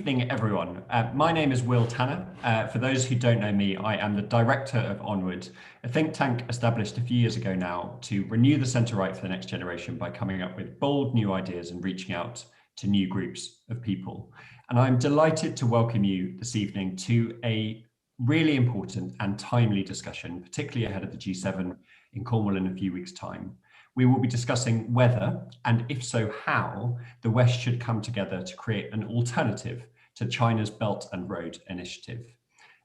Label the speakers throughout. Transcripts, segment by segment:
Speaker 1: Evening, everyone. My name is Will Tanner. For those who don't know me, I am the director of Onward, a think tank established a few years ago now to renew the centre-right for the next generation by coming up with bold new ideas and reaching out to new groups of people. And I'm delighted to welcome you this evening to a really important and timely discussion, particularly ahead of the G7 in Cornwall in a few weeks' time. We will be discussing whether, and if so how, the West should come together to create an alternative to China's Belt and Road Initiative.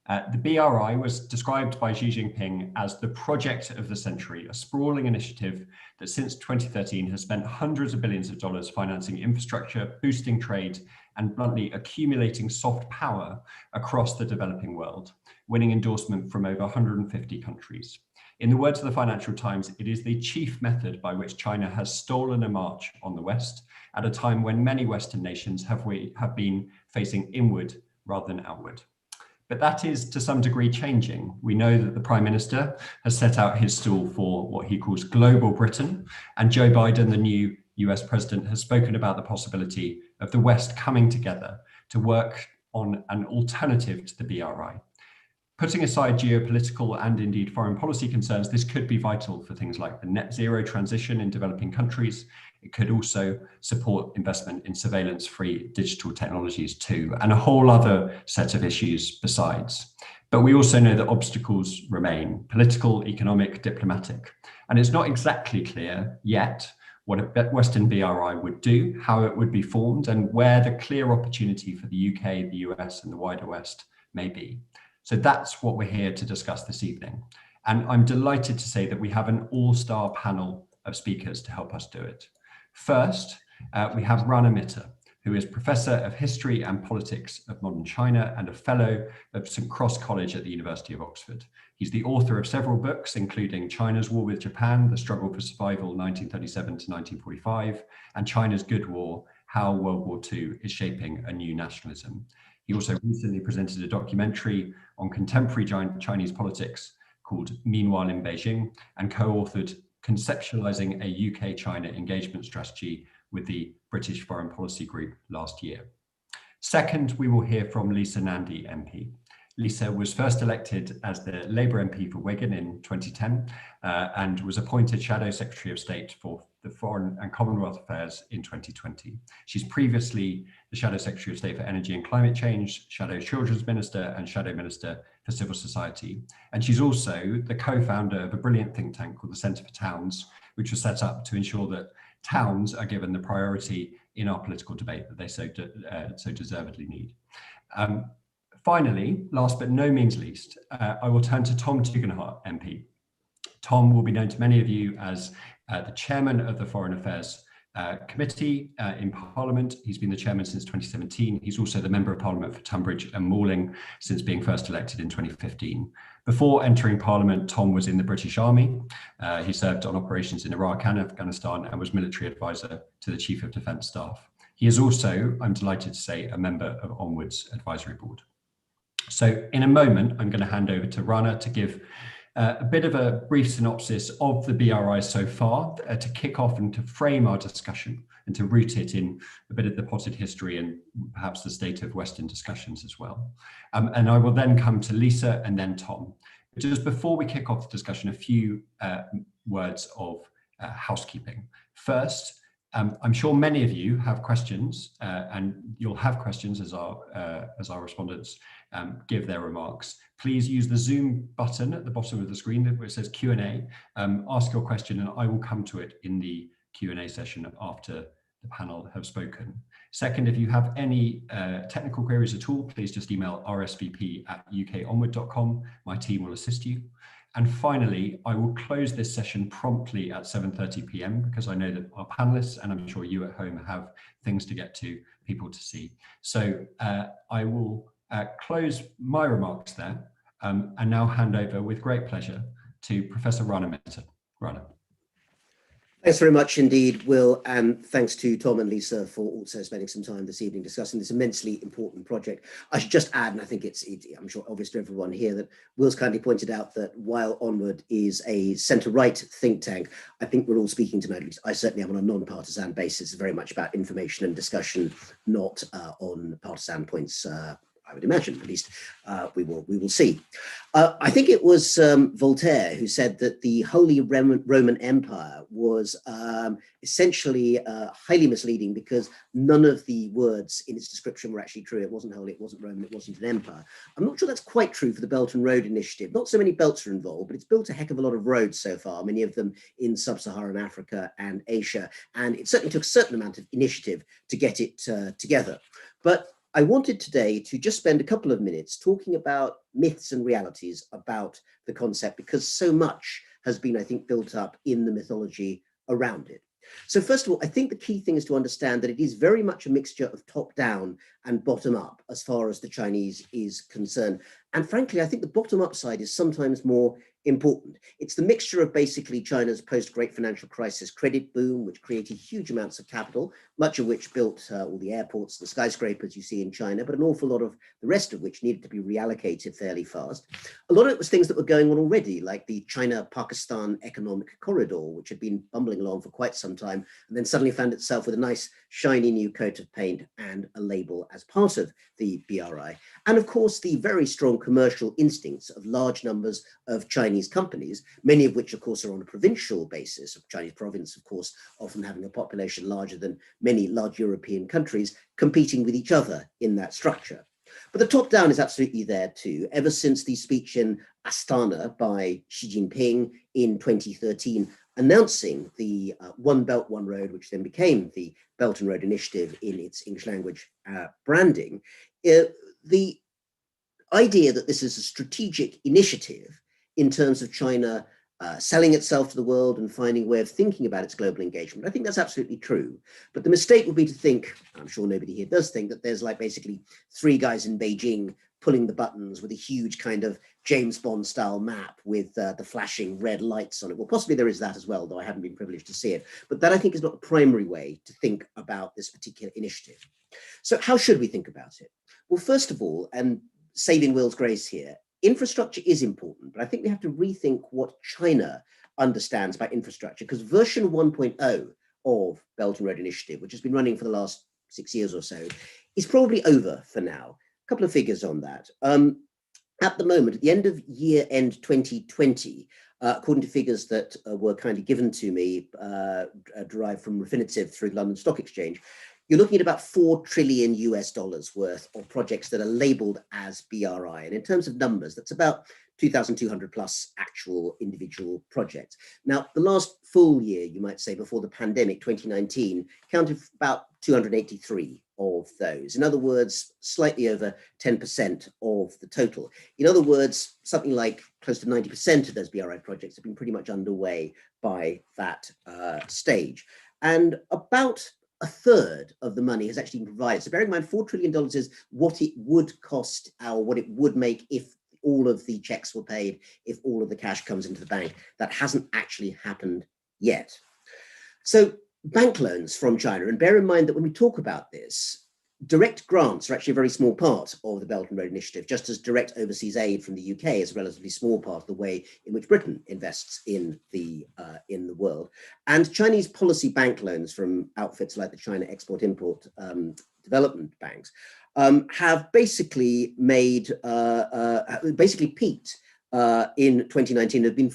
Speaker 1: The BRI was described by Xi Jinping as the project of the century, a sprawling initiative that since 2013 has spent hundreds of billions of dollars financing infrastructure, boosting trade, and bluntly accumulating soft power across the developing world, winning endorsement from over 150 countries. In the words of the Financial Times, it is the chief method by which China has stolen a march on the West at a time when many Western nations have been facing inward rather than outward. But that is to some degree changing. We know that the Prime Minister has set out his stall for what he calls global Britain, and Joe Biden, the new US President, has spoken about the possibility of the West coming together to work on an alternative to the BRI. Putting aside geopolitical and indeed foreign policy concerns, this could be vital for things like the net zero transition in developing countries. It could also support investment in surveillance-free digital technologies too, and a whole other set of issues besides. But we also know that obstacles remain: political, economic, diplomatic. And it's not exactly clear yet what a Western BRI would do, how it would be formed, and where the clear opportunity for the UK, the US, and the wider West may be. So that's what we're here to discuss this evening. And I'm delighted to say that we have an all-star panel of speakers to help us do it. First, we have Rana Mitter, who is Professor of History and Politics of Modern China and a Fellow of St. Cross College at the University of Oxford. He's the author of several books, including China's War with Japan, The Struggle for Survival, 1937 to 1945, and China's Good War, How World War II is Shaping a New Nationalism. He also recently presented a documentary on contemporary Chinese politics called Meanwhile in Beijing, and co-authored Conceptualizing a UK-China Engagement Strategy with the British Foreign Policy Group last year. Second, we will hear from Lisa Nandy MP. Lisa was first elected as the Labour MP for Wigan in 2010 and was appointed Shadow Secretary of State for the Foreign and Commonwealth Affairs in 2020. She's previously the Shadow Secretary of State for Energy and Climate Change, Shadow Children's Minister, and Shadow Minister for Civil Society. And she's also the co-founder of a brilliant think tank called the Centre for Towns, which was set up to ensure that towns are given the priority in our political debate that they so deservedly need. Finally, last but no means least, I will turn to Tom Tugendhat MP. Tom will be known to many of you as the chairman of the Foreign Affairs Committee in Parliament. He's been the chairman since 2017. He's also the Member of Parliament for Tunbridge and Malling since being first elected in 2015. Before entering Parliament, Tom was in the British Army. He served on operations in Iraq and Afghanistan and was military advisor to the Chief of Defence Staff. He is also, I'm delighted to say, a member of Onward's advisory board. So in a moment, I'm going to hand over to Rana to give a bit of a brief synopsis of the BRI so far, to kick off and to frame our discussion and to root it in a bit of the potted history and perhaps the state of Western discussions as well. And I will then come to Lisa and then Tom. But just before we kick off the discussion, a few words of housekeeping. First, I'm sure many of you have questions, and you'll have questions as our respondents give their remarks. Please use the Zoom button at the bottom of the screen where it says Q&A. Ask your question and I will come to it in the Q&A session after the panel have spoken. Second, if you have any technical queries at all, please just email rsvp@ukonward.com. My team will assist you. And finally, I will close this session promptly at 7:30 p.m. because I know that our panelists, and I'm sure you at home, have things to get to, people to see. So I will close my remarks there and now hand over with great pleasure to Professor Rana Mitter. Rana.
Speaker 2: Thanks very much indeed, Will, and thanks to Tom and Lisa for also spending some time this evening discussing this immensely important project. I should just add, and I think I'm sure obvious to everyone here, that Will's kindly pointed out that while Onward is a centre-right think tank, I think we're all speaking tonight, at least I certainly am, on a non-partisan basis, very much about information and discussion, not on partisan points. I would imagine, at least we will see. I think it was Voltaire who said that the Holy Roman Empire was essentially highly misleading because none of the words in its description were actually true. It wasn't holy, it wasn't Roman, it wasn't an empire. I'm not sure that's quite true for the Belt and Road Initiative. Not so many belts are involved, but it's built a heck of a lot of roads so far, many of them in sub-Saharan Africa and Asia. And it certainly took a certain amount of initiative to get it together. But I wanted today to just spend a couple of minutes talking about myths and realities about the concept, because so much has been, I think, built up in the mythology around it. So first of all, I think the key thing is to understand that it is very much a mixture of top down and bottom up as far as the Chinese is concerned. And frankly, I think the bottom up side is sometimes more important. It's the mixture of basically China's post-Great Financial Crisis credit boom, which created huge amounts of capital, much of which built all the airports, the skyscrapers you see in China, but an awful lot of the rest of which needed to be reallocated fairly fast. A lot of it was things that were going on already, like the China-Pakistan economic corridor, which had been bumbling along for quite some time, and then suddenly found itself with a nice shiny new coat of paint and a label as part of the BRI. And of course, the very strong commercial instincts of large numbers of Chinese companies, many of which, of course, are on a provincial basis, of Chinese province, of course, often having a population larger than many large European countries, competing with each other in that structure. But the top down is absolutely there too. Ever since the speech in Astana by Xi Jinping in 2013, announcing the One Belt, One Road, which then became the Belt and Road Initiative in its English language branding, the idea that this is a strategic initiative in terms of China selling itself to the world and finding a way of thinking about its global engagement. I think that's absolutely true. But the mistake would be to think, I'm sure nobody here does think, that there's like basically three guys in Beijing pulling the buttons with a huge kind of James Bond style map with the flashing red lights on it. Well, possibly there is that as well, though I haven't been privileged to see it. But that, I think, is not the primary way to think about this particular initiative. So how should we think about it? Well, first of all, and saving Will's grace here, infrastructure is important, but I think we have to rethink what China understands by infrastructure, because version 1.0 of Belt and Road Initiative, which has been running for the last 6 years or so, is probably over for now. A couple of figures on that. At the moment, at the end of year end 2020, according to figures that were kindly given to me, derived from Refinitiv through the London Stock Exchange, you're looking at about $4 trillion US worth of projects that are labeled as BRI. And in terms of numbers, that's about 2,200 plus actual individual projects. Now, the last full year, you might say, before the pandemic, 2019, counted about 283 of those. In other words, slightly over 10% of the total. In other words, something like close to 90% of those BRI projects have been pretty much underway by that stage. And about a third of the money has actually been provided. So bearing in mind, $4 trillion is what it would cost, or what it would make if all of the checks were paid, if all of the cash comes into the bank. That hasn't actually happened yet. So bank loans from China, and bear in mind that when we talk about this, direct grants are actually a very small part of the Belt and Road Initiative, just as direct overseas aid from the UK is a relatively small part of the way in which Britain invests in the world. And Chinese policy bank loans from outfits like the China Export-Import development banks have basically made, basically peaked in 2019, have been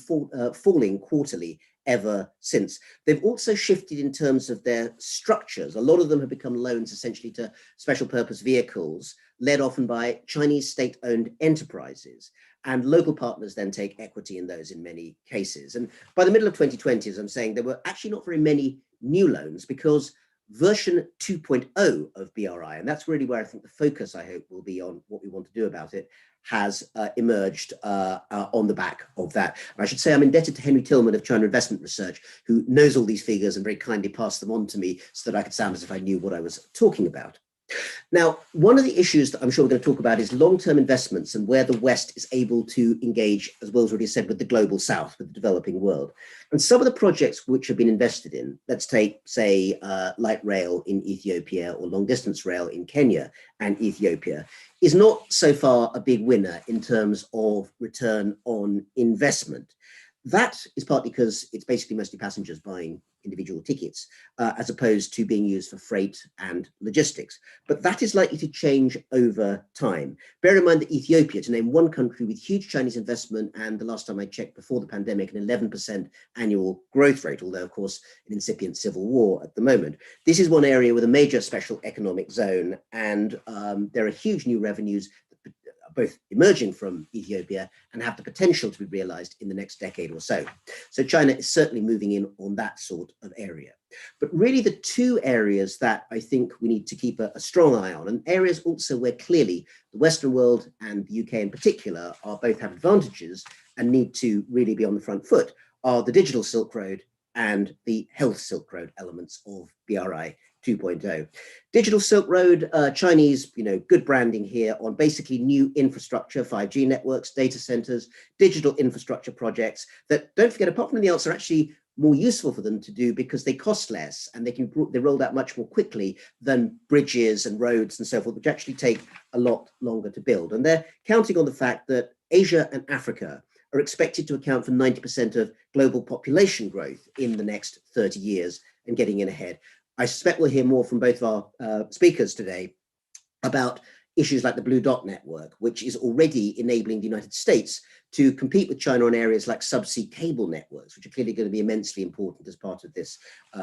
Speaker 2: falling quarterly ever since. They've also shifted in terms of their structures. A lot of them have become loans essentially to special purpose vehicles led often by Chinese state-owned enterprises, and local partners then take equity in those in many cases. And by the middle of 2020, as I'm saying, there were actually not very many new loans, because version 2.0 of BRI, and that's really where I think the focus, I hope, will be on what we want to do about it, has emerged on the back of that. And I should say I'm indebted to Henry Tillman of China Investment Research, who knows all these figures and very kindly passed them on to me so that I could sound as if I knew what I was talking about. Now, one of the issues that I'm sure we're going to talk about is long-term investments and where the West is able to engage, as Will's already said, with the global South, with the developing world. And some of the projects which have been invested in, let's take, say, light rail in Ethiopia or long-distance rail in Kenya and Ethiopia, is not so far a big winner in terms of return on investment. That is partly because it's basically mostly passengers buying individual tickets, as opposed to being used for freight and logistics. But that is likely to change over time. Bear in mind that Ethiopia, to name one country with huge Chinese investment, and the last time I checked before the pandemic, an 11% annual growth rate, although of course an incipient civil war at the moment. This is one area with a major special economic zone, and there are huge new revenues both emerging from Ethiopia and have the potential to be realized in the next decade or so. So China is certainly moving in on that sort of area. But really the two areas that I think we need to keep a strong eye on, and areas also where clearly the Western world and the UK in particular are both have advantages and need to really be on the front foot, are the digital Silk Road and the health Silk Road elements of BRI 2.0. Digital Silk Road, Chinese, good branding here on basically new infrastructure, 5G networks, data centers, digital infrastructure projects that, don't forget, apart from anything else, are actually more useful for them to do because they cost less and they're rolled out much more quickly than bridges and roads and so forth, which actually take a lot longer to build. And they're counting on the fact that Asia and Africa are expected to account for 90% of global population growth in the next 30 years and getting in ahead. I suspect we'll hear more from both of our speakers today about issues like the Blue Dot Network, which is already enabling the United States to compete with China on areas like subsea cable networks, which are clearly going to be immensely important as part of this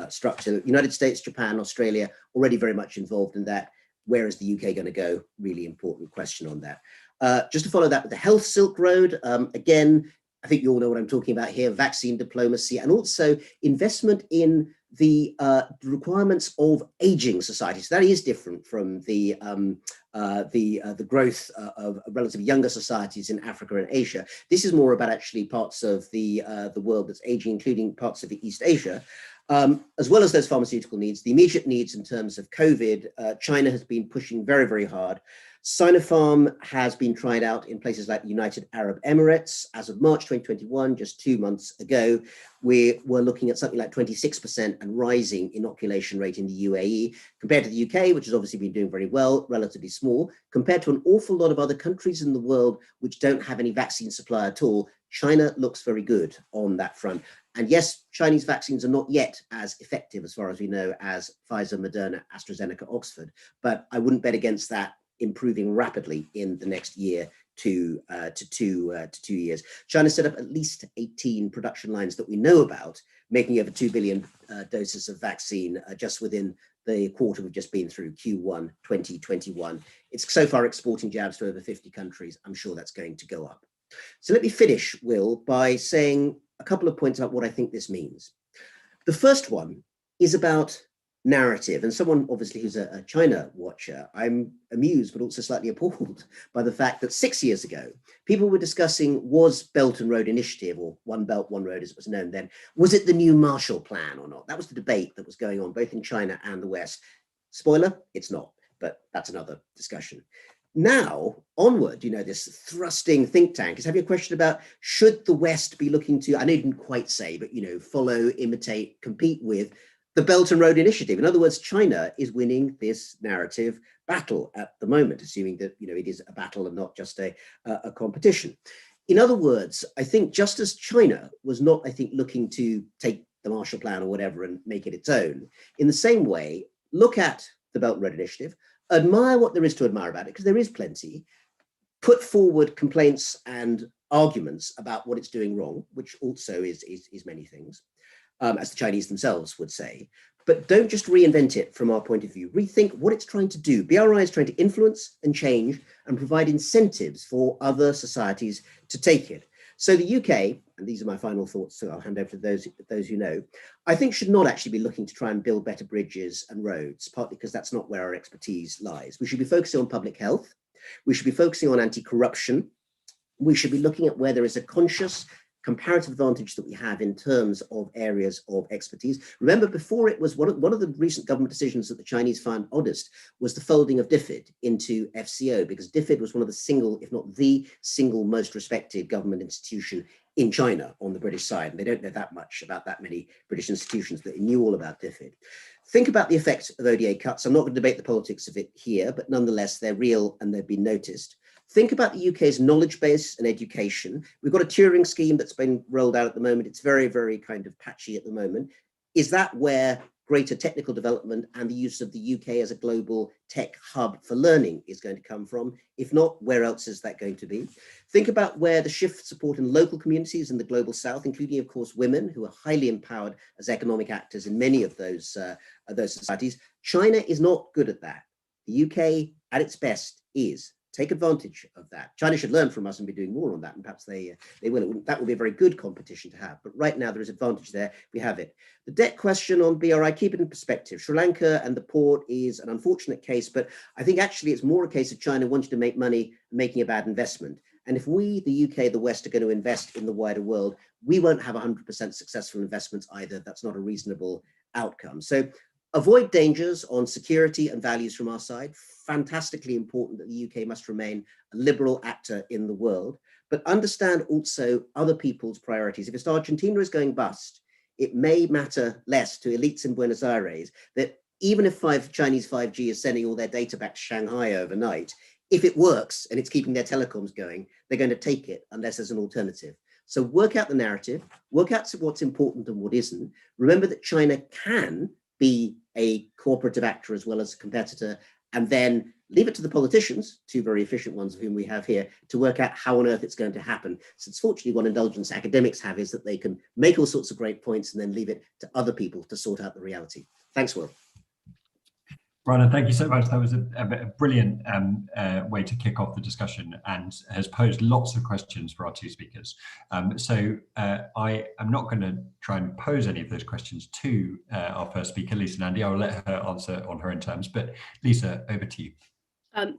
Speaker 2: structure. United States, Japan, Australia, already very much involved in that. Where is the UK going to go? Really important question on that. Just to follow that with the Health Silk Road, again, I think you all know what I'm talking about here, vaccine diplomacy, and also investment in the requirements of aging societies. So that is different from the growth of relatively younger societies in Africa and Asia. This is more about actually parts of the world that's aging, including parts of the East Asia. As well as those pharmaceutical needs, the immediate needs in terms of COVID, China has been pushing very, very hard. Sinopharm has been tried out in places like the United Arab Emirates. As of March 2021, just 2 months ago, we were looking at something like 26% and rising inoculation rate in the UAE, compared to the UK, which has obviously been doing very well, relatively small, compared to an awful lot of other countries in the world which don't have any vaccine supply at all. China looks very good on that front. And yes, Chinese vaccines are not yet as effective, as far as we know, as Pfizer, Moderna, AstraZeneca, Oxford, but I wouldn't bet against that improving rapidly in the next year to 2 years. China set up at least 18 production lines that we know about, making over 2 billion doses of vaccine just within the quarter we've just been through, Q1 2021. It's so far exporting jabs to over 50 countries. I'm sure that's going to go up. So let me finish, Will, by saying a couple of points about what I think this means. The first one is about narrative, and someone obviously who's a China watcher, I'm amused but also slightly appalled by the fact that 6 years ago people were discussing, was Belt and Road Initiative, or One Belt One Road as it was known then, was it the new Marshall Plan or not? That was the debate that was going on both in China and the West. Spoiler, it's not, but that's another discussion. Now, Onward, this thrusting think tank is having a question about, should the West be looking to, I know you didn't quite say, but follow, imitate, compete with the Belt and Road Initiative. In other words, China is winning this narrative battle at the moment, assuming that it is a battle and not just a competition. In other words, I think just as China was not, looking to take the Marshall Plan or whatever and make it its own, in the same way, look at the Belt and Road Initiative, admire what there is to admire about it, because there is plenty, put forward complaints and arguments about what it's doing wrong, which also is many things, as the Chinese themselves would say, but don't just reinvent it from our point of view. Rethink what it's trying to do. BRI is trying to influence and change and provide incentives for other societies to take it. So the UK, and these are my final thoughts, so I'll hand over to those who know, I think should not actually be looking to try and build better bridges and roads, partly because that's not where our expertise lies. We should be focusing on public health. We should be focusing on anti-corruption. We should be looking at where there is a conscious comparative advantage that we have in terms of areas of expertise. Remember, before it was one of the recent government decisions that the Chinese found oddest was the folding of DFID into FCO, because DFID was one of the single, if not the single most respected government institution in China on the British side. And they don't know that much about that many British institutions, but they knew all about DFID. Think about the effect of ODA cuts. I'm not going to debate the politics of it here, but nonetheless, they're real and they've been noticed. Think about the UK's knowledge base and education. We've got a Turing scheme that's been rolled out at the moment. It's very, very kind of patchy at the moment. Is that where greater technical development and the use of the UK as a global tech hub for learning is going to come from? If not, where else is that going to be? Think about where the shift support in local communities in the global south, including, of course, women who are highly empowered as economic actors in many of those societies. China is not good at that. The UK, at its best, is. Take advantage of that. China should learn from us and be doing more on that, and perhaps they will. That will be a very good competition to have. But right now there is advantage there. We have it. The debt question on BRI, keep it in perspective. Sri Lanka and the port is an unfortunate case, but I think actually it's more a case of China wanting to make money, making a bad investment. And if we, the UK, the West, are going to invest in the wider world, we won't have 100% successful investments either. That's not a reasonable outcome. So avoid dangers on security and values from our side. Fantastically important that the UK must remain a liberal actor in the world, but understand also other people's priorities. If it's Argentina is going bust, it may matter less to elites in Buenos Aires that even if Chinese 5G is sending all their data back to Shanghai overnight, if it works and it's keeping their telecoms going, they're going to take it unless there's an alternative. So work out the narrative, work out what's important and what isn't. Remember that China can be a cooperative actor as well as a competitor, and then leave it to the politicians, two very efficient ones of whom we have here, to work out how on earth it's going to happen. Since fortunately one indulgence academics have is that they can make all sorts of great points and then leave it to other people to sort out the reality. Thanks, Will.
Speaker 1: Rana, thank you so much. That was a brilliant way to kick off the discussion and has posed lots of questions for our two speakers. So I am not going to try and pose any of those questions to our first speaker, Lisa Nandy. I will let her answer on her own terms. But Lisa, over to you.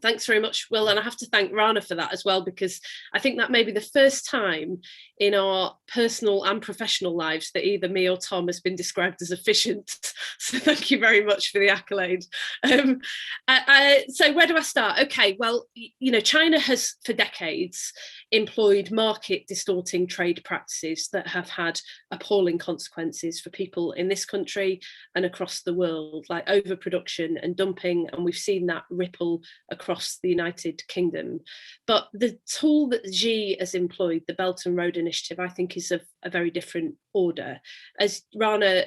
Speaker 3: Thanks very much, Will, and I have to thank Rana for that as well, because I think that may be the first time in our personal and professional lives that either me or Tom has been described as efficient. So thank you very much for the accolade. So where do I start? Okay, well, you know, China has for decades employed market distorting trade practices that have had appalling consequences for people in this country and across the world, like overproduction and dumping, and we've seen that ripple across the United Kingdom. But the tool that Xi has employed, the Belt and Road Initiative, I think is of a very different order. As Rana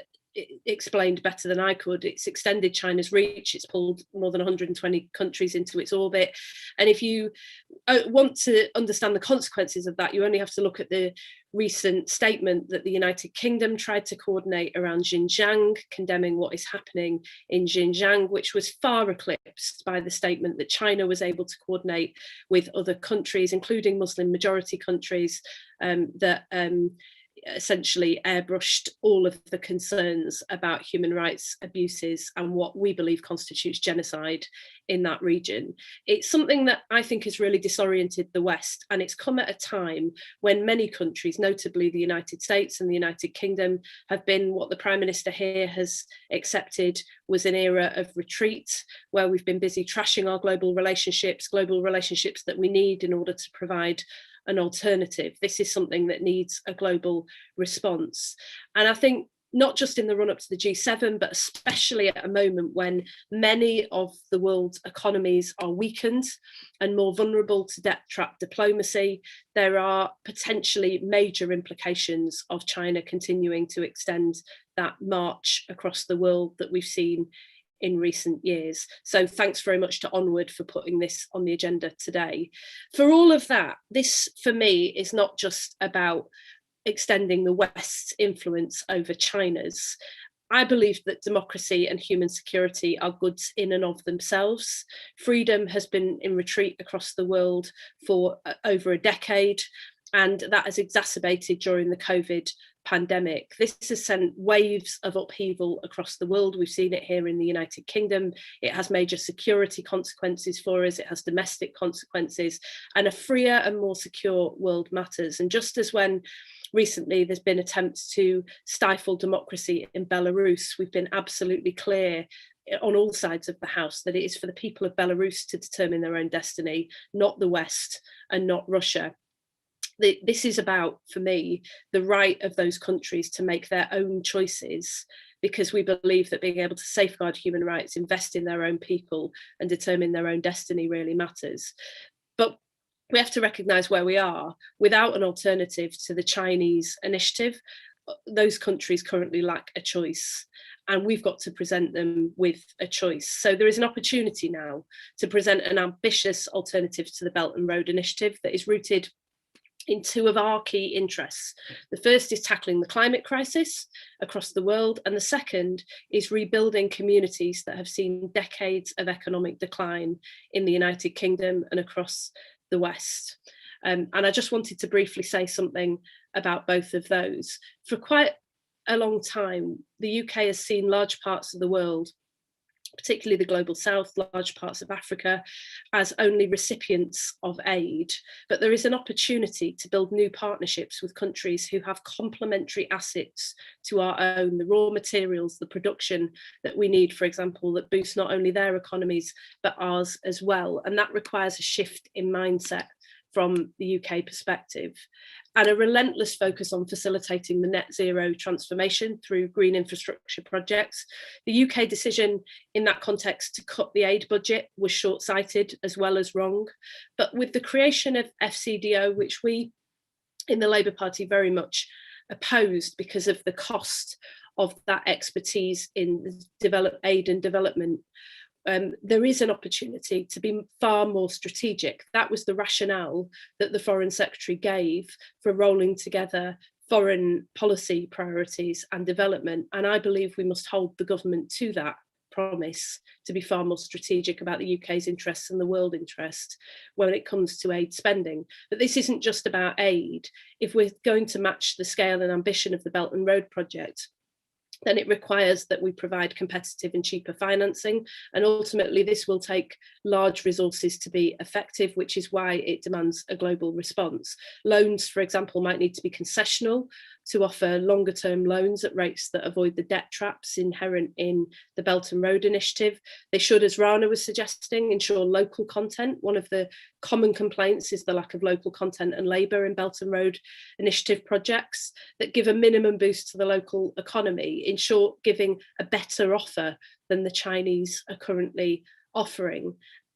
Speaker 3: explained better than I could, it's extended China's reach. It's pulled more than 120 countries into its orbit. And if you want to understand the consequences of that, you only have to look at the recent statement that the United Kingdom tried to coordinate around Xinjiang, condemning what is happening in Xinjiang, which was far eclipsed by the statement that China was able to coordinate with other countries, including Muslim majority countries, that essentially airbrushed all of the concerns about human rights abuses and what we believe constitutes genocide in that region. It's something that I think has really disoriented the West, and it's come at a time when many countries, notably the United States and the United Kingdom, have been what the Prime Minister here has accepted was an era of retreat, where we've been busy trashing our global relationships that we need in order to provide an alternative. This is something that needs a global response. And I think not just in the run up to the G7, but especially at a moment when many of the world's economies are weakened and more vulnerable to debt trap diplomacy, there are potentially major implications of China continuing to extend that march across the world that we've seen in recent years. So thanks very much to Onward for putting this on the agenda today. For all of that, this for me is not just about extending the West's influence over China's. I believe that democracy and human security are goods in and of themselves. Freedom has been in retreat across the world for over a decade, and that has exacerbated during the COVID pandemic. This has sent waves of upheaval across the world. We've seen it here in the United Kingdom. It has major security consequences for us. It has domestic consequences, and a freer and more secure world matters. And just as when recently there's been attempts to stifle democracy in Belarus. We've been absolutely clear on all sides of the House that it is for the people of Belarus to determine their own destiny, not the West and not Russia. This is about, for me, the right of those countries to make their own choices, because we believe that being able to safeguard human rights, invest in their own people and determine their own destiny really matters. But we have to recognise where we are. Without an alternative to the Chinese initiative, those countries currently lack a choice, and we've got to present them with a choice. So there is an opportunity now to present an ambitious alternative to the Belt and Road Initiative that is rooted in two of our key interests. The first is tackling the climate crisis across the world, and the second is rebuilding communities that have seen decades of economic decline in the United Kingdom and across the West. And I just wanted to briefly say something about both of those. For quite a long time, the UK has seen large parts of the world, particularly the global south, large parts of Africa, as only recipients of aid. But there is an opportunity to build new partnerships with countries who have complementary assets to our own, the raw materials, the production that we need, for example, that boost not only their economies, but ours as well. And that requires a shift in mindset from the UK perspective, and a relentless focus on facilitating the net zero transformation through green infrastructure projects. The UK decision in that context to cut the aid budget was short-sighted as well as wrong. But with the creation of FCDO, which we in the Labour Party very much opposed because of the cost of that expertise in aid and development, there is an opportunity to be far more strategic. That was the rationale that the Foreign Secretary gave for rolling together foreign policy priorities and development. And I believe we must hold the government to that promise to be far more strategic about the UK's interests and the world interest when it comes to aid spending. But this isn't just about aid. If we're going to match the scale and ambition of the Belt and Road project, then it requires that we provide competitive and cheaper financing. And ultimately, this will take large resources to be effective, which is why it demands a global response. Loans, for example, might need to be concessional to offer longer term loans at rates that avoid the debt traps inherent in the Belt and Road Initiative. They should, as Rana was suggesting, ensure local content. One of the common complaints is the lack of local content and labour in Belt and Road Initiative projects that give a minimum boost to the local economy, in short, giving a better offer than the Chinese are currently offering,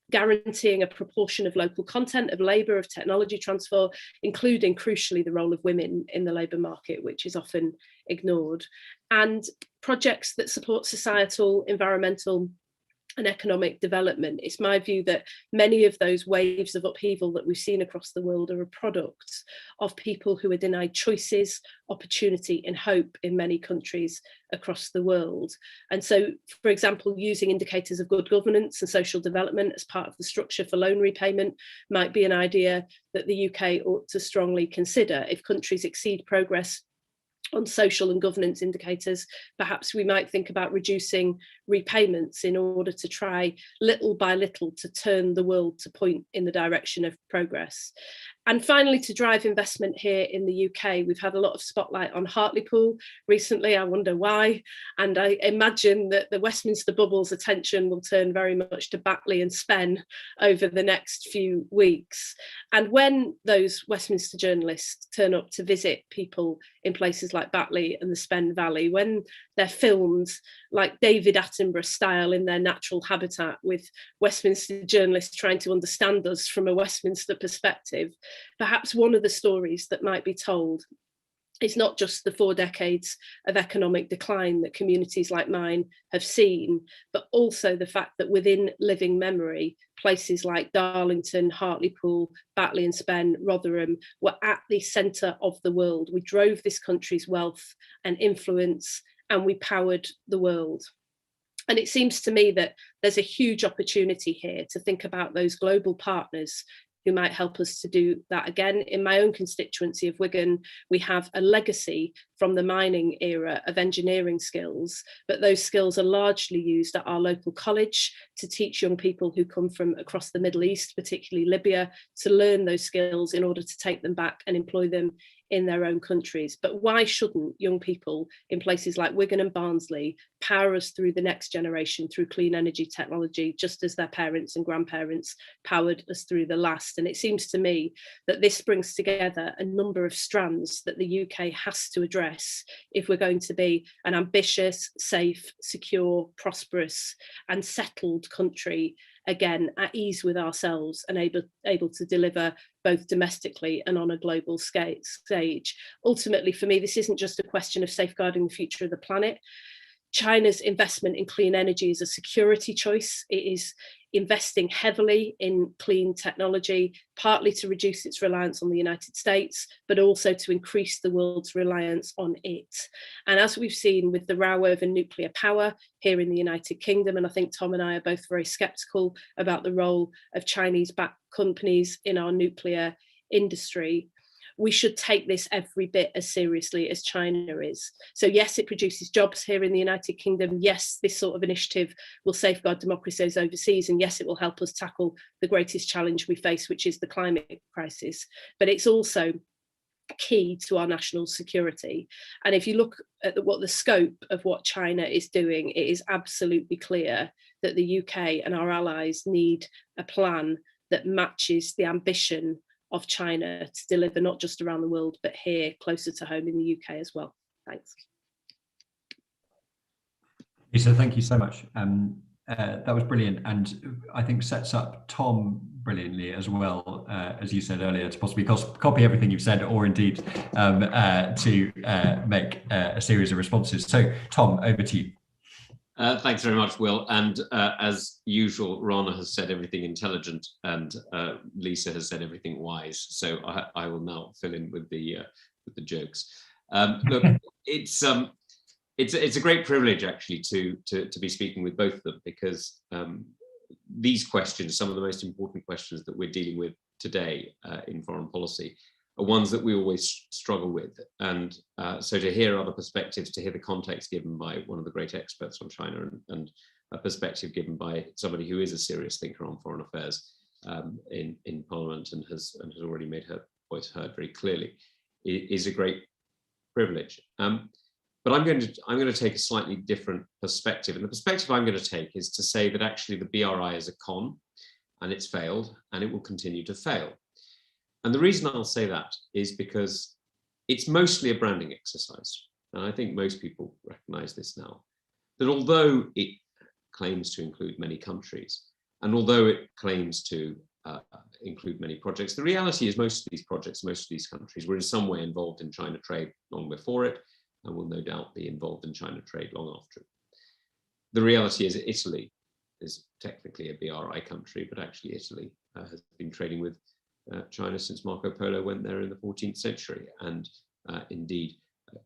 Speaker 3: guaranteeing a proportion of local content, of labour, of technology transfer, including, crucially, the role of women in the labour market, which is often ignored, and projects that support societal, environmental and economic development. It's my view that many of those waves of upheaval that we've seen across the world are a product of people who are denied choices, opportunity and hope in many countries across the world. And so, for example, using indicators of good governance and social development as part of the structure for loan repayment might be an idea that the UK ought to strongly consider. If countries exceed progress on social and governance indicators, perhaps we might think about reducing repayments in order to try little by little to turn the world to point in the direction of progress. And finally, to drive investment here in the UK, we've had a lot of spotlight on Hartlepool recently. I wonder why. And I imagine that the Westminster bubble's attention will turn very much to Batley and Spen over the next few weeks. And when those Westminster journalists turn up to visit people in places like Batley and the Spen Valley, when they're filmed like David Attenborough style in their natural habitat, with Westminster journalists trying to understand us from a Westminster perspective, perhaps one of the stories that might be told is not just the 4 decades of economic decline that communities like mine have seen, but also the fact that within living memory, places like Darlington, Hartlepool, Batley and Spen, Rotherham were at the centre of the world. We drove this country's wealth and influence, and we powered the world. And it seems to me that there's a huge opportunity here to think about those global partners who might help us to do that again. In my own constituency of Wigan, we have a legacy from the mining era of engineering skills, but those skills are largely used at our local college to teach young people who come from across the Middle East, particularly Libya, to learn those skills in order to take them back and employ them in their own countries. But why shouldn't young people in places like Wigan and Barnsley power us through the next generation through clean energy technology, just as their parents and grandparents powered us through the last? And it seems to me that this brings together a number of strands that the UK has to address if we're going to be an ambitious, safe, secure, prosperous and settled country, again, at ease with ourselves and able to deliver both domestically and on a global stage. Ultimately, for me, this isn't just a question of safeguarding the future of the planet. China's investment in clean energy is a security choice. It is investing heavily in clean technology, partly to reduce its reliance on the United States, but also to increase the world's reliance on it. And as we've seen with the row over nuclear power here in the United Kingdom, and I think Tom and I are both very sceptical about the role of Chinese-backed companies in our nuclear industry, we should take this every bit as seriously as China is. So yes, it produces jobs here in the United Kingdom. Yes, this sort of initiative will safeguard democracies overseas. And yes, it will help us tackle the greatest challenge we face, which is the climate crisis. But it's also key to our national security. And if you look at what the scope of what China is doing, it is absolutely clear that the UK and our allies need a plan that matches the ambition of China to deliver not just around the world, but here closer to home in the UK as well. Thanks.
Speaker 1: Lisa, thank you so much. That was brilliant, and I think sets up Tom brilliantly as well, as you said earlier, to possibly copy everything you've said, or indeed to make a series of responses. So Tom, over to you.
Speaker 4: Thanks very much, Will. And as usual, Rana has said everything intelligent, and Lisa has said everything wise. So I will now fill in with the jokes. Look, it's a great privilege actually to be speaking with both of them, because these questions, some of the most important questions that we're dealing with today in foreign policy, are ones that we always struggle with. And so to hear other perspectives, to hear the context given by one of the great experts on China, and a perspective given by somebody who is a serious thinker on foreign affairs in Parliament and has already made her voice heard very clearly, is a great privilege. But I'm going to take a slightly different perspective. And the perspective I'm going to take is to say that actually the BRI is a con, and it's failed, and it will continue to fail. And the reason I'll say that is because it's mostly a branding exercise. And I think most people recognize this now, that although it claims to include many countries, and although it claims to include many projects, the reality is most of these projects, most of these countries were in some way involved in China trade long before it, and will no doubt be involved in China trade long after it. The reality is that Italy is technically a BRI country, but actually Italy has been trading with China since Marco Polo went there in the 14th century. And indeed,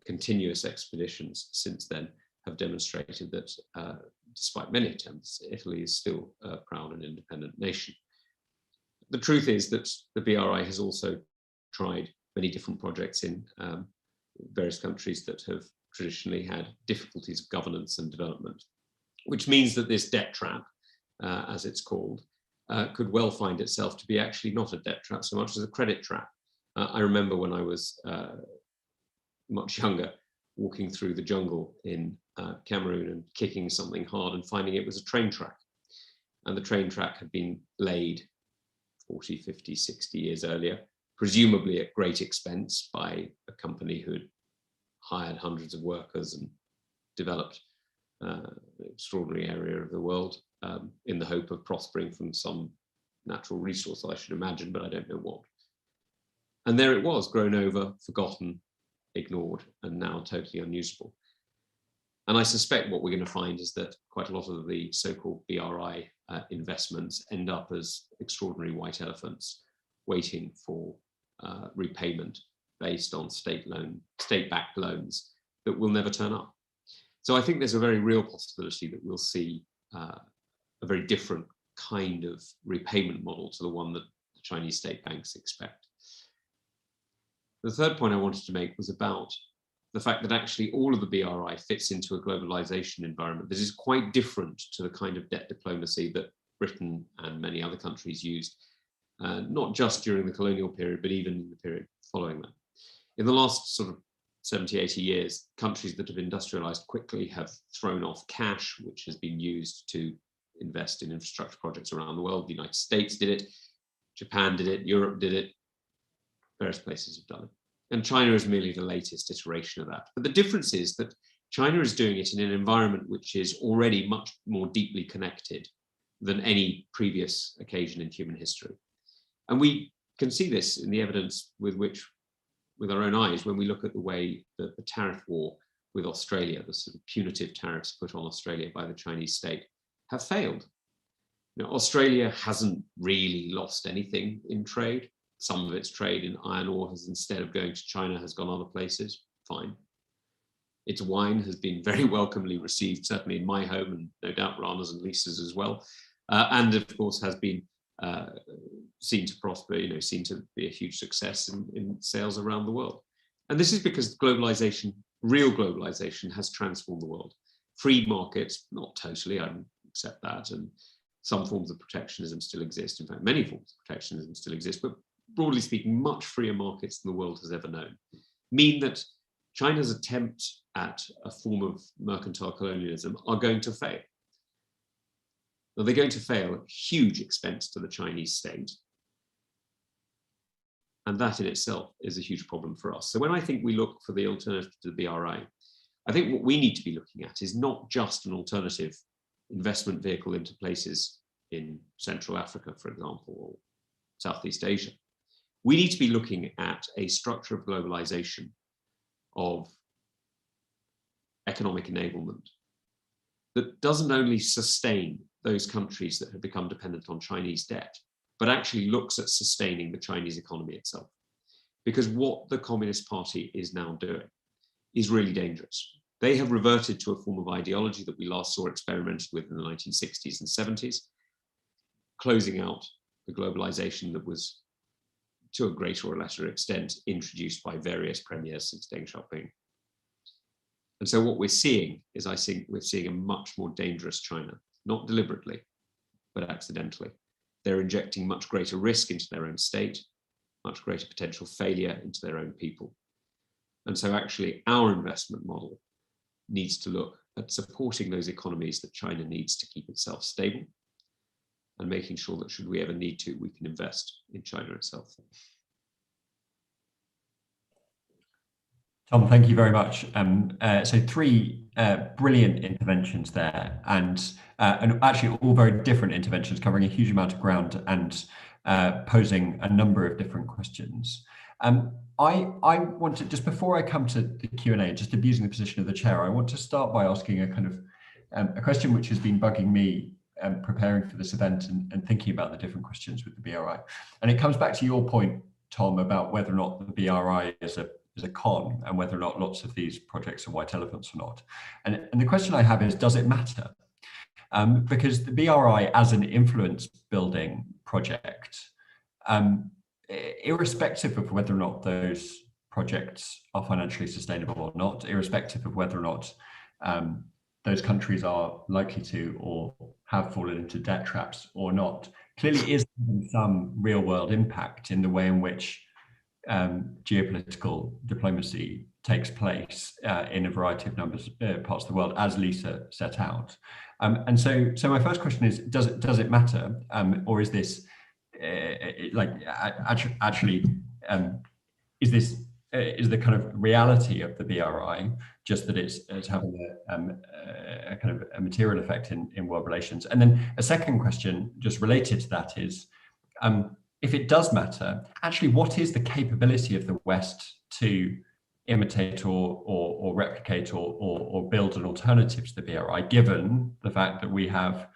Speaker 4: continuous expeditions since then have demonstrated that despite many attempts, Italy is still a proud and independent nation. The truth is that the BRI has also tried many different projects in various countries that have traditionally had difficulties of governance and development, which means that this debt trap, as it's called, could well find itself to be actually not a debt trap so much as a credit trap. I remember when I was much younger, walking through the jungle in Cameroon and kicking something hard and finding it was a train track. And the train track had been laid 40, 50, 60 years earlier, presumably at great expense by a company who had hired hundreds of workers and developed an extraordinary area of the world in the hope of prospering from some natural resource, I should imagine, but I don't know what. And there it was, grown over, forgotten, ignored, and now totally unusable. And I suspect what we're going to find is that quite a lot of the so-called BRI investments end up as extraordinary white elephants waiting for repayment based on state-backed loans that will never turn up. So I think there's a very real possibility that we'll see a very different kind of repayment model to the one that the Chinese state banks expect. The third point I wanted to make was about the fact that actually all of the BRI fits into a globalization environment that is quite different to the kind of debt diplomacy that Britain and many other countries used, not just during the colonial period, but even in the period following that. In the last sort of 70, 80 years, countries that have industrialized quickly have thrown off cash, which has been used to invest in infrastructure projects around the world. The United States did it, Japan did it, Europe did it, various places have done it. And China is merely the latest iteration of that. But the difference is that China is doing it in an environment which is already much more deeply connected than any previous occasion in human history. And we can see this in the evidence with our own eyes when we look at the way that the tariff war with Australia, the sort of punitive tariffs put on Australia by the Chinese state, have failed. You know, Australia hasn't really lost anything in trade. Some of its trade in iron ore has, instead of going to China, has gone other places. Fine. Its wine has been very welcomely received, certainly in my home, and no doubt Rana's and Lisa's as well. And of course has been seen to prosper, you know, seen to be a huge success in sales around the world. And this is because globalization, real globalization, has transformed the world. Free markets, not totally, I accept that, and some forms of protectionism still exist. In fact, many forms of protectionism still exist, but broadly speaking, much freer markets than the world has ever known, mean that China's attempt at a form of mercantile colonialism are going to fail. Now, they're going to fail at huge expense to the Chinese state. And that in itself is a huge problem for us. So when I think we look for the alternative to the BRI, I think what we need to be looking at is not just an alternative investment vehicle into places in Central Africa, for example, or Southeast Asia. We need to be looking at a structure of globalization, of economic enablement, that doesn't only sustain those countries that have become dependent on Chinese debt, but actually looks at sustaining the Chinese economy itself. Because what the Communist Party is now doing is really dangerous. They have reverted to a form of ideology that we last saw experimented with in the 1960s and 70s, closing out the globalization that was, to a greater or lesser extent, introduced by various premiers since Deng Xiaoping. And so what we're seeing is, I think we're seeing a much more dangerous China, not deliberately, but accidentally. They're injecting much greater risk into their own state, much greater potential failure into their own people. And so actually our investment model needs to look at supporting those economies that China needs to keep itself stable, and making sure that should we ever need to, we can invest in China itself.
Speaker 1: Tom, thank you very much. So three brilliant interventions there, and actually all very different interventions covering a huge amount of ground and posing a number of different questions. I want to, just before I come to the Q&A, just abusing the position of the chair, I want to start by asking a kind of a question which has been bugging me preparing for this event and thinking about the different questions with the BRI. And it comes back to your point, Tom, about whether or not the BRI is a con and whether or not lots of these projects are white elephants or not. And the question I have is, does it matter? Because the BRI as an influence building project, irrespective of whether or not those projects are financially sustainable or not, irrespective of whether or not those countries are likely to or have fallen into debt traps or not, clearly is having some real world impact in the way in which geopolitical diplomacy takes place in a variety of parts of the world, as Lisa set out. And so my first question is, does it matter, or is this is the kind of reality of the BRI just that it's having a kind of a material effect in world relations? And then a second question just related to that is, if it does matter, actually, what is the capability of the West to imitate or replicate or build an alternative to the BRI, given the fact that we have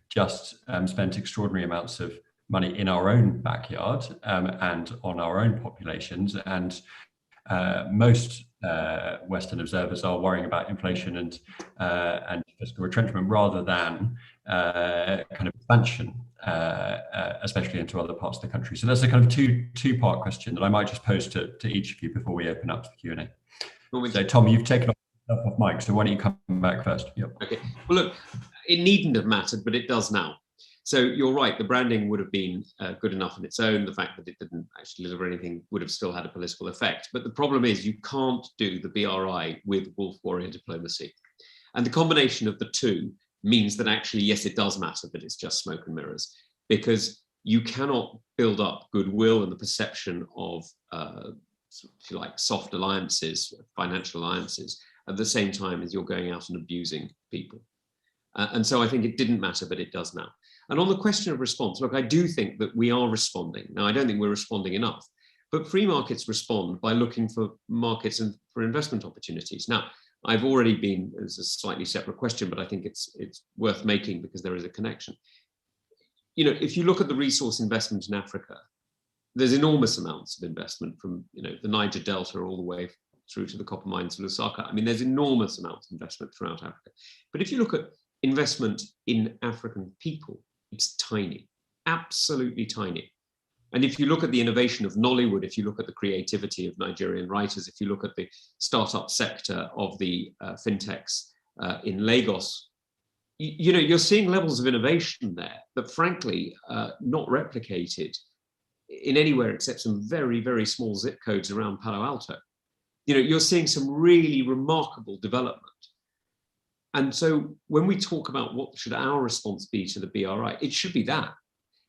Speaker 1: just spent extraordinary amounts of money in our own backyard and on our own populations, and most Western observers are worrying about inflation and fiscal retrenchment rather than kind of expansion, especially into other parts of the country. So that's a kind of two-part question that I might just pose to each of you before we open up to the Q&A. So Tom, you've taken off mic, so why don't you come back first? Yep.
Speaker 4: Okay. Well, look, it needn't have mattered, but it does now. So you're right, the branding would have been good enough on its own. The fact that it didn't actually deliver anything would have still had a political effect. But the problem is you can't do the BRI with wolf warrior diplomacy. And the combination of the two means that actually, yes, it does matter, but it's just smoke and mirrors, because you cannot build up goodwill and the perception of, if you like, soft alliances, financial alliances, at the same time as you're going out and abusing people. And so I think it didn't matter, but it does now. And on the question of response, look, I do think that we are responding. Now, I don't think we're responding enough, but free markets respond by looking for markets and for investment opportunities. Now, I've already been, as a slightly separate question, but I think it's worth making because there is a connection. You know, if you look at the resource investment in Africa, there's enormous amounts of investment from, you know, the Niger Delta all the way through to the copper mines of Lusaka. I mean, there's enormous amounts of investment throughout Africa. But if you look at investment in African people, it's tiny, absolutely tiny. And if you look at the innovation of Nollywood, if you look at the creativity of Nigerian writers, if you look at the startup sector of the fintechs in Lagos, you know, you're seeing levels of innovation there that frankly not replicated in anywhere except some very, very small zip codes around Palo Alto. You know, you're seeing some really remarkable development. And so when we talk about what should our response be to the BRI, it should be that.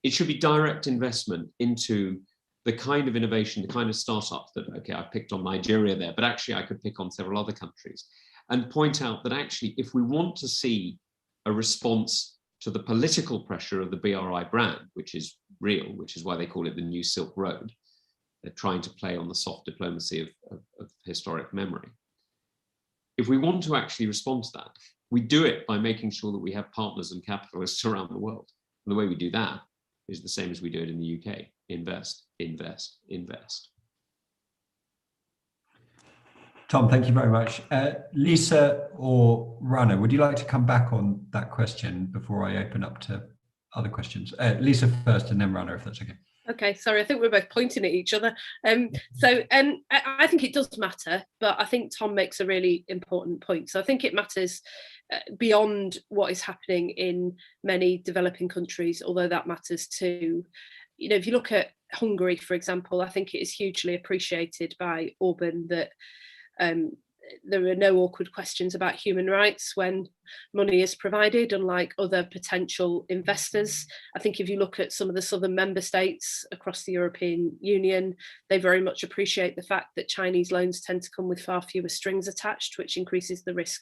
Speaker 4: It should be direct investment into the kind of innovation, the kind of startup that, okay, I picked on Nigeria there, but actually I could pick on several other countries and point out that actually, if we want to see a response to the political pressure of the BRI brand, which is real, which is why they call it the New Silk Road, they're trying to play on the soft diplomacy of historic memory. If we want to actually respond to that, we do it by making sure that we have partners and capitalists around the world. And the way we do that is the same as we do it in the UK. Invest, invest, invest.
Speaker 1: Tom, thank you very much. Lisa or Rana, would you like to come back on that question before I open up to other questions? Lisa first and then Rana, if that's okay.
Speaker 3: Okay, sorry, I think we're both pointing at each other. I think it does matter, but I think Tom makes a really important point. So I think it matters beyond what is happening in many developing countries, although that matters too. You know, if you look at Hungary, for example, I think it is hugely appreciated by Orban that there are no awkward questions about human rights when money is provided, unlike other potential investors. I think if you look at some of the southern member states across the European Union, they very much appreciate the fact that Chinese loans tend to come with far fewer strings attached, which increases the risk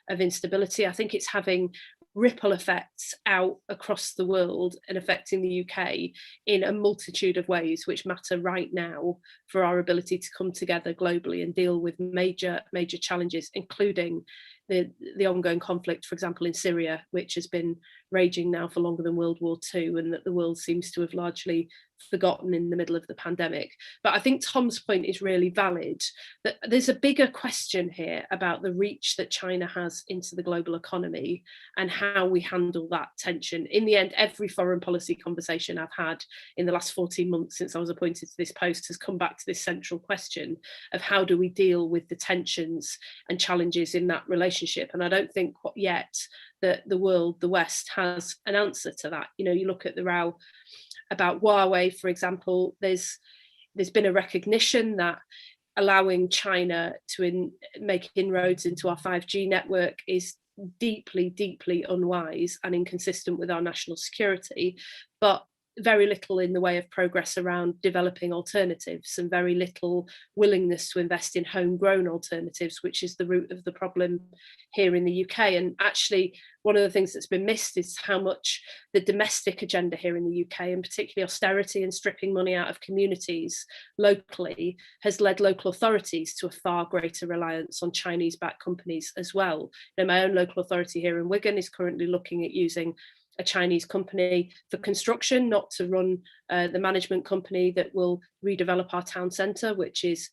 Speaker 3: of instability. I think it's having ripple effects out across the world and affecting the UK in a multitude of ways which matter right now for our ability to come together globally and deal with major challenges, including the ongoing conflict, for example, in Syria, which has been raging now for longer than World War II, and that the world seems to have largely forgotten in the middle of the pandemic. But I think Tom's point is really valid, that there's a bigger question here about the reach that China has into the global economy and how we handle that tension. In the end, every foreign policy conversation I've had in the last 14 months since I was appointed to this post has come back to this central question of how do we deal with the tensions and challenges in that relationship. And I don't think yet that the world, the West, has an answer to that. You know, you look at the row about Huawei, for example, there's been a recognition that allowing China to make inroads into our 5G network is deeply, deeply unwise and inconsistent with our national security, but very little in the way of progress around developing alternatives and very little willingness to invest in homegrown alternatives, which is the root of the problem here in the UK. And actually, one of the things that's been missed is how much the domestic agenda here in the UK, and particularly austerity and stripping money out of communities locally, has led local authorities to a far greater reliance on Chinese-backed companies as well. You know, my own local authority here in Wigan is currently looking at using a Chinese company for construction, not to run the management company that will redevelop our town centre, which is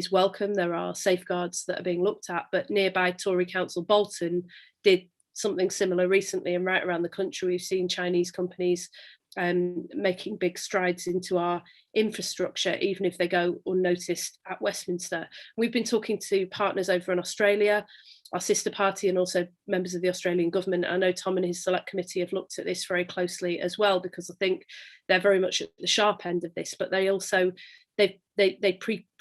Speaker 3: welcome. There are safeguards that are being looked at, but nearby Tory Council Bolton did something similar recently, and right around the country we've seen Chinese companies making big strides into our infrastructure, even if they go unnoticed at Westminster. We've been talking to partners over in Australia, our sister party, and also members of the Australian government. I know Tom and his select committee have looked at this very closely as well, because I think they're very much at the sharp end of this, but they also they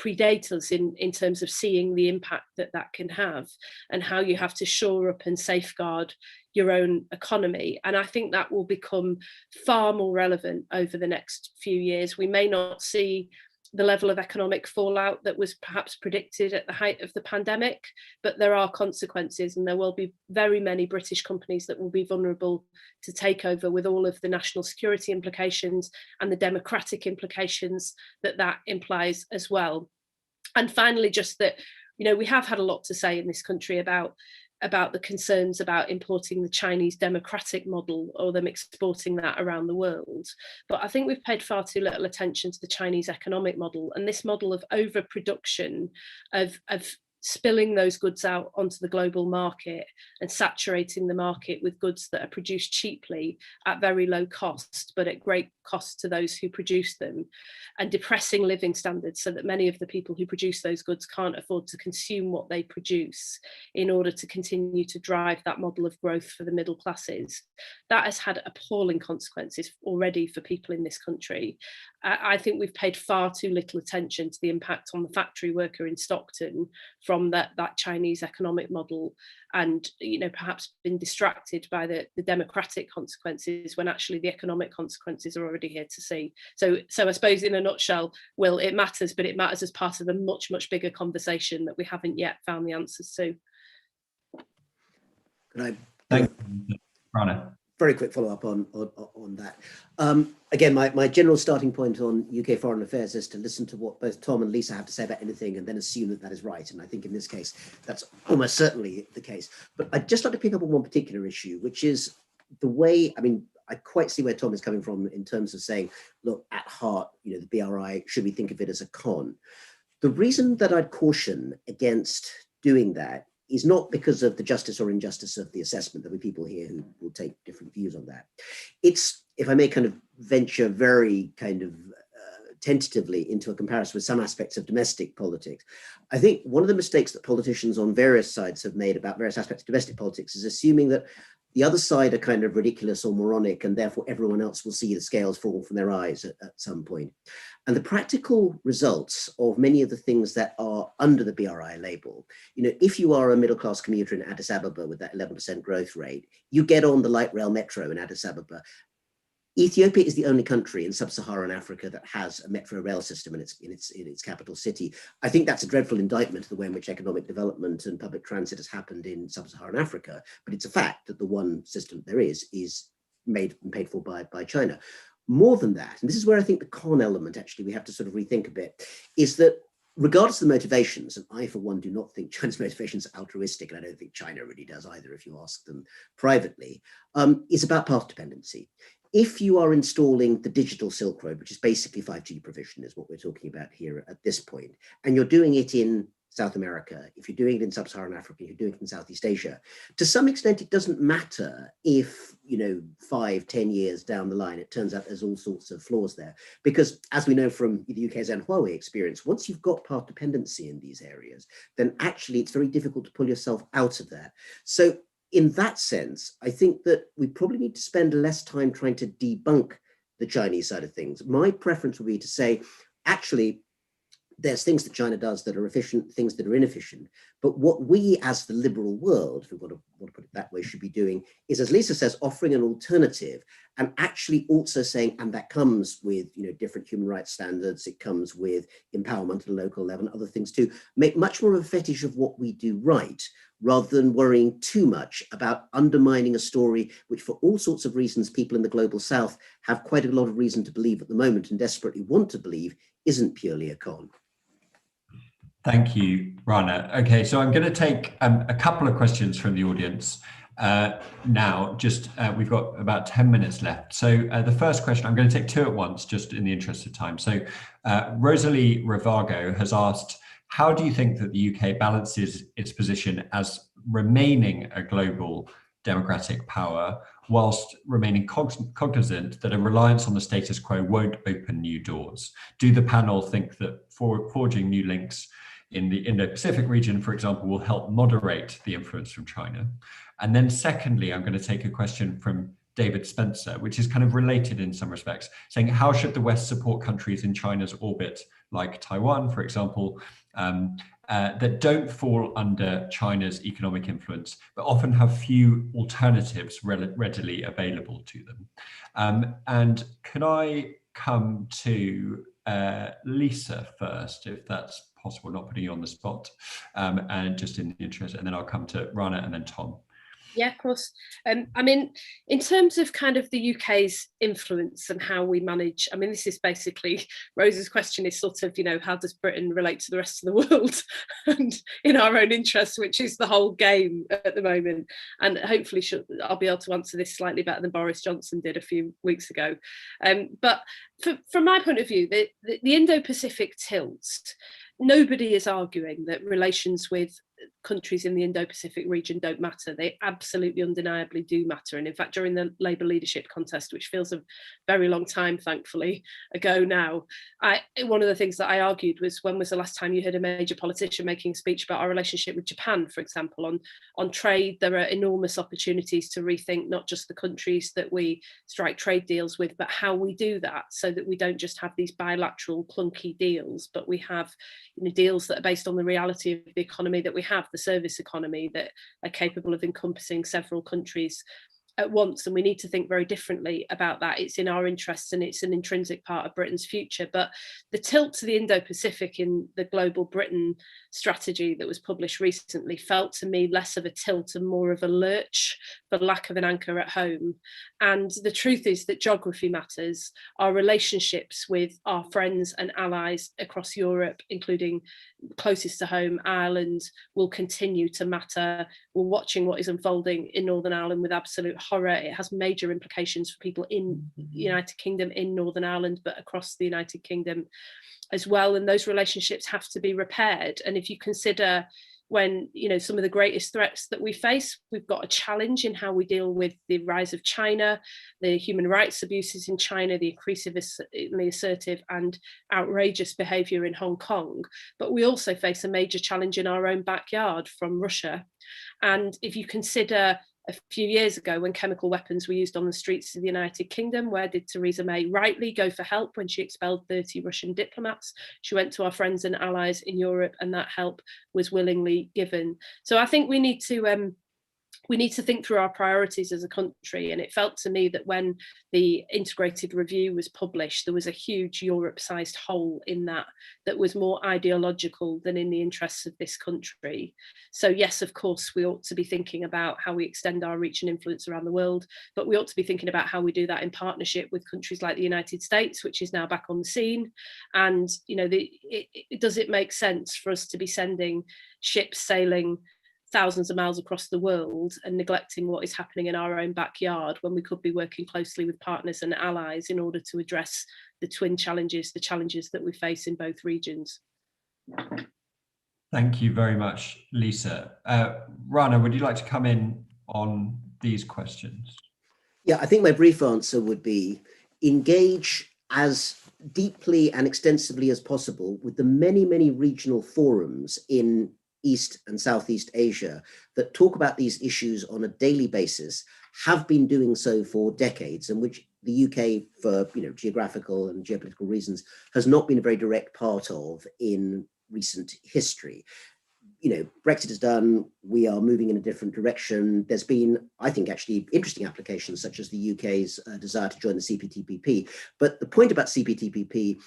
Speaker 3: predate us in terms of seeing the impact that can have, and how you have to shore up and safeguard your own economy. And I think that will become far more relevant over the next few years. We may not see the level of economic fallout that was perhaps predicted at the height of the pandemic, but there are consequences, and there will be very many British companies that will be vulnerable to takeover, with all of the national security implications and the democratic implications that implies as well. And finally, just that, we have had a lot to say in this country about the concerns about importing the Chinese democratic model, or them exporting that around the world. But I think we've paid far too little attention to the Chinese economic model, and this model of overproduction, of spilling those goods out onto the global market and saturating the market with goods that are produced cheaply at very low cost, but at great cost to those who produce them, and depressing living standards so that many of the people who produce those goods can't afford to consume what they produce in order to continue to drive that model of growth for the middle classes. That has had appalling consequences already for people in this country. I think we've paid far too little attention to the impact on the factory worker in Stockton from that Chinese economic model, and perhaps been distracted by the democratic consequences, when actually the economic consequences are already here to see. So I suppose in a nutshell, Will, it matters, but it matters as part of a much, much bigger conversation that we haven't yet found the answers to.
Speaker 1: Thank you, Rana.
Speaker 2: Very quick follow-up on that. Again, my general starting point on UK foreign affairs is to listen to what both Tom and Lisa have to say about anything, and then assume that is right. And I think in this case, that's almost certainly the case. But I'd just like to pick up on one particular issue, which is the way, I quite see where Tom is coming from in terms of saying, look, at heart, the BRI, should we think of it as a con? The reason that I'd caution against doing that is not because of the justice or injustice of the assessment. There'll be people here who will take different views on that. It's, if I may kind of venture very kind of tentatively into a comparison with some aspects of domestic politics, I think one of the mistakes that politicians on various sides have made about various aspects of domestic politics is assuming that the other side are kind of ridiculous or moronic, and therefore everyone else will see the scales fall from their eyes at some point. And the practical results of many of the things that are under the BRI label, if you are a middle-class commuter in Addis Ababa with that 11% growth rate, you get on the light rail metro in Addis Ababa. Ethiopia is the only country in sub-Saharan Africa that has a metro rail system in its capital city. I think that's a dreadful indictment of the way in which economic development and public transit has happened in sub-Saharan Africa, but it's a fact that the one system there is made and paid for by China. More than that, and this is where I think the con element, actually, we have to sort of rethink a bit, is that regardless of the motivations, and I, for one, do not think China's motivations are altruistic, and I don't think China really does either if you ask them privately, is about path dependency. If you are installing the digital Silk Road, which is basically 5G provision, is what we're talking about here at this point, and you're doing it in South America, if you're doing it in sub-Saharan Africa, you're doing it in Southeast Asia, to some extent, it doesn't matter if, 5-10 years down the line, it turns out there's all sorts of flaws there. Because as we know from the UK's and Huawei experience, once you've got path dependency in these areas, then actually it's very difficult to pull yourself out of that. So in that sense, I think that we probably need to spend less time trying to debunk the Chinese side of things. My preference would be to say, actually, there's things that China does that are efficient, things that are inefficient. But what we as the liberal world, if we want to put it that way, should be doing is, as Lisa says, offering an alternative, and actually also saying, and that comes with different human rights standards, it comes with empowerment at a local level and other things too, make much more of a fetish of what we do right, rather than worrying too much about undermining a story which, for all sorts of reasons, people in the global south have quite a lot of reason to believe at the moment and desperately want to believe isn't purely a con.
Speaker 1: Thank you, Rana. Okay, so I'm going to take a couple of questions from the audience now. We've got about 10 minutes left. So the first question, I'm going to take two at once, just in the interest of time. So Rosalie Ravago has asked, how do you think that the UK balances its position as remaining a global democratic power whilst remaining cognizant that a reliance on the status quo won't open new doors? Do the panel think that forging new links in the Indo-Pacific region, for example, will help moderate the influence from China? And then secondly, I'm going to take a question from David Spencer, which is kind of related in some respects, saying how should the West support countries in China's orbit, like Taiwan, for example, that don't fall under China's economic influence, but often have few alternatives readily available to them? And can I come to Lisa first, if that's possible, not putting you on the spot, and just in the interest, and then I'll come to Rana and then Tom.
Speaker 3: Yeah, of course. I mean, in terms of kind of the UK's influence and how we manage, I mean, this is basically, Rose's question is sort of, how does Britain relate to the rest of the world and in our own interests, which is the whole game at the moment. And hopefully I'll be able to answer this slightly better than Boris Johnson did a few weeks ago. But from my point of view, the Indo-Pacific tilt, nobody is arguing that relations with countries in the Indo-Pacific region don't matter. They absolutely undeniably do matter. And in fact, during the Labour leadership contest, which feels a very long time, thankfully, ago now, one of the things that I argued was, when was the last time you heard a major politician making a speech about our relationship with Japan, for example? On trade, there are enormous opportunities to rethink not just the countries that we strike trade deals with, but how we do that, so that we don't just have these bilateral clunky deals, but we have deals that are based on the reality of the economy that we have, the service economy, that are capable of encompassing several countries at once. And we need to think very differently about that. It's in our interests and it's an intrinsic part of Britain's future. But the tilt to the Indo-Pacific in the Global Britain strategy that was published recently felt to me less of a tilt and more of a lurch, for lack of an anchor at home. And the truth is that geography matters. Our relationships with our friends and allies across Europe, including closest to home, Ireland, will continue to matter. We're watching what is unfolding in Northern Ireland with absolute horror. It has major implications for people in the United Kingdom, in Northern Ireland, but across the United Kingdom as well. And those relationships have to be repaired. And if you consider when, some of the greatest threats that we face, we've got a challenge in how we deal with the rise of China, the human rights abuses in China, the increasingly assertive and outrageous behaviour in Hong Kong. But we also face a major challenge in our own backyard from Russia. And if you consider a few years ago, when chemical weapons were used on the streets of the United Kingdom, where did Theresa May rightly go for help when she expelled 30 Russian diplomats? She went to our friends and allies in Europe, and that help was willingly given. So I think we need to think through our priorities as a country. And it felt to me that when the integrated review was published, there was a huge Europe-sized hole in that was more ideological than in the interests of this country. So yes, of course, we ought to be thinking about how we extend our reach and influence around the world, but we ought to be thinking about how we do that in partnership with countries like the United States, which is now back on the scene. And, does it make sense for us to be sending ships sailing thousands of miles across the world and neglecting what is happening in our own backyard, when we could be working closely with partners and allies in order to address the twin challenges, the challenges that we face in both regions?
Speaker 1: Thank you very much, Lisa. Rana, would you like to come in on these questions?
Speaker 2: Yeah, I think my brief answer would be engage as deeply and extensively as possible with the many, many regional forums in East and Southeast Asia that talk about these issues on a daily basis, have been doing so for decades, and which the UK, for geographical and geopolitical reasons, has not been a very direct part of in recent history. Brexit is done, we are moving in a different direction. There's been, I think, actually interesting applications, such as the UK's desire to join the CPTPP. But the point about CPTPP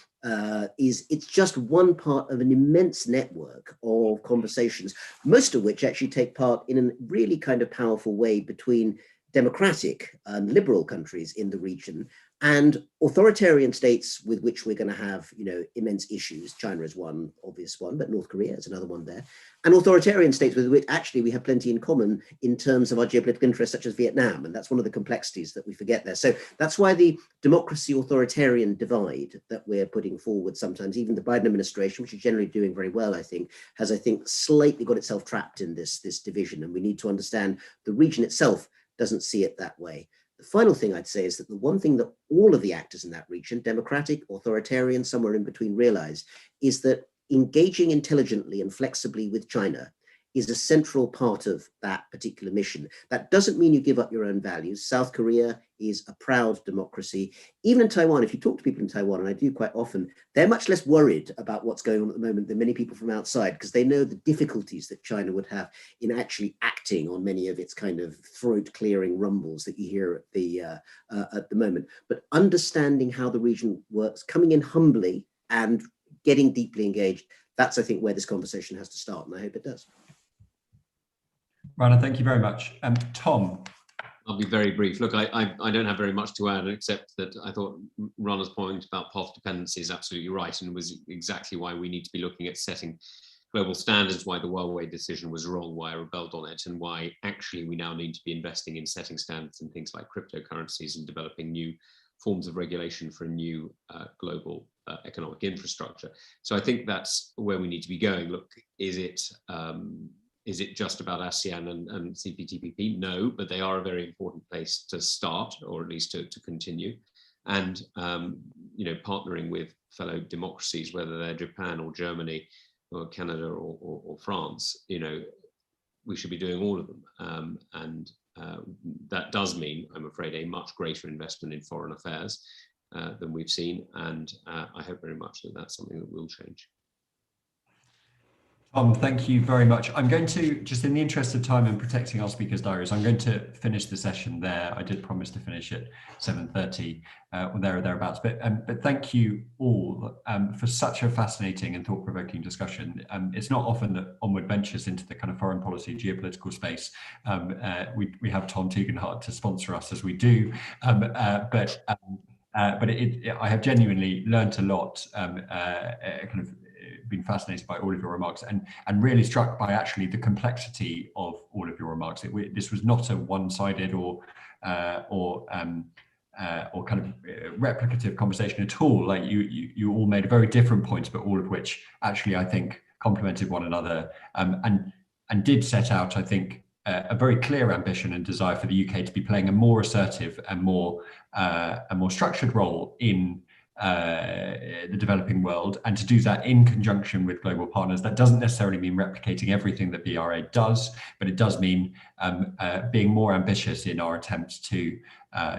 Speaker 2: is it's just one part of an immense network of conversations, most of which actually take part in a really kind of powerful way between democratic and liberal countries in the region and authoritarian states with which we're going to have, immense issues. China is one obvious one, but North Korea is another one there. And authoritarian states with which actually we have plenty in common in terms of our geopolitical interests, such as Vietnam. And that's one of the complexities that we forget there. So that's why the democracy authoritarian divide that we're putting forward sometimes, even the Biden administration, which is generally doing very well, I think, has, slightly got itself trapped in this division. And we need to understand the region itself doesn't see it that way. The final thing I'd say is that the one thing that all of the actors in that region, democratic, authoritarian, somewhere in between, realize is that engaging intelligently and flexibly with China is a central part of that particular mission. That doesn't mean you give up your own values. South Korea is a proud democracy. Even in Taiwan, if you talk to people in Taiwan, and I do quite often, they're much less worried about what's going on at the moment than many people from outside, because they know the difficulties that China would have in actually acting on many of its kind of throat-clearing rumbles that you hear at the moment. But understanding how the region works, coming in humbly and getting deeply engaged, that's, I think, where this conversation has to start, and I hope it does.
Speaker 1: Rana, thank you very much. Tom.
Speaker 4: I'll be very brief. Look, I don't have very much to add, except that I thought Rana's point about path dependency is absolutely right, and was exactly why we need to be looking at setting global standards, why the Huawei decision was wrong, why I rebelled on it, and why actually we now need to be investing in setting standards in things like cryptocurrencies and developing new forms of regulation for a new global economic infrastructure. So I think that's where we need to be going. Look, is it just about ASEAN and CPTPP? No, but they are a very important place to start, or at least to continue. And partnering with fellow democracies, whether they're Japan or Germany or Canada or France, we should be doing all of them. And that does mean, I'm afraid, a much greater investment in foreign affairs than we've seen. And I hope very much that that's something that will change.
Speaker 1: Tom, thank you very much. I'm going to, just in the interest of time and protecting our speakers' diaries, I'm going to finish the session there. I did promise to finish at 7:30 or there or thereabouts. But thank you all for such a fascinating and thought-provoking discussion. It's not often that Onward ventures into the kind of foreign policy, geopolitical space. We have Tom Tugendhat to sponsor us as we do. But I have genuinely learnt a lot, been fascinated by all of your remarks and really struck by actually the complexity of all of your remarks. This was not a one-sided or kind of replicative conversation at all. Like you all made very different points, but all of which actually I think complemented one another and did set out, I think, a very clear ambition and desire for the UK to be playing a more assertive and more structured role in the developing world, and to do that in conjunction with global partners. That doesn't necessarily mean replicating everything that BRA does, but it does mean being more ambitious in our attempts to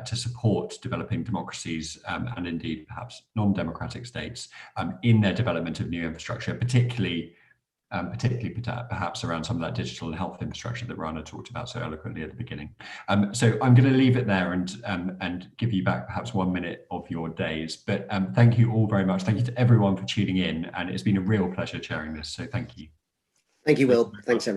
Speaker 1: support developing democracies and indeed perhaps non-democratic states in their development of new infrastructure, particularly perhaps around some of that digital and health infrastructure that Rana talked about so eloquently at the beginning. So I'm going to leave it there and give you back perhaps 1 minute of your days. But thank you all very much. Thank you to everyone for tuning in. And it's been a real pleasure chairing this. So thank you.
Speaker 2: Thank you, Will. Thanks, everyone.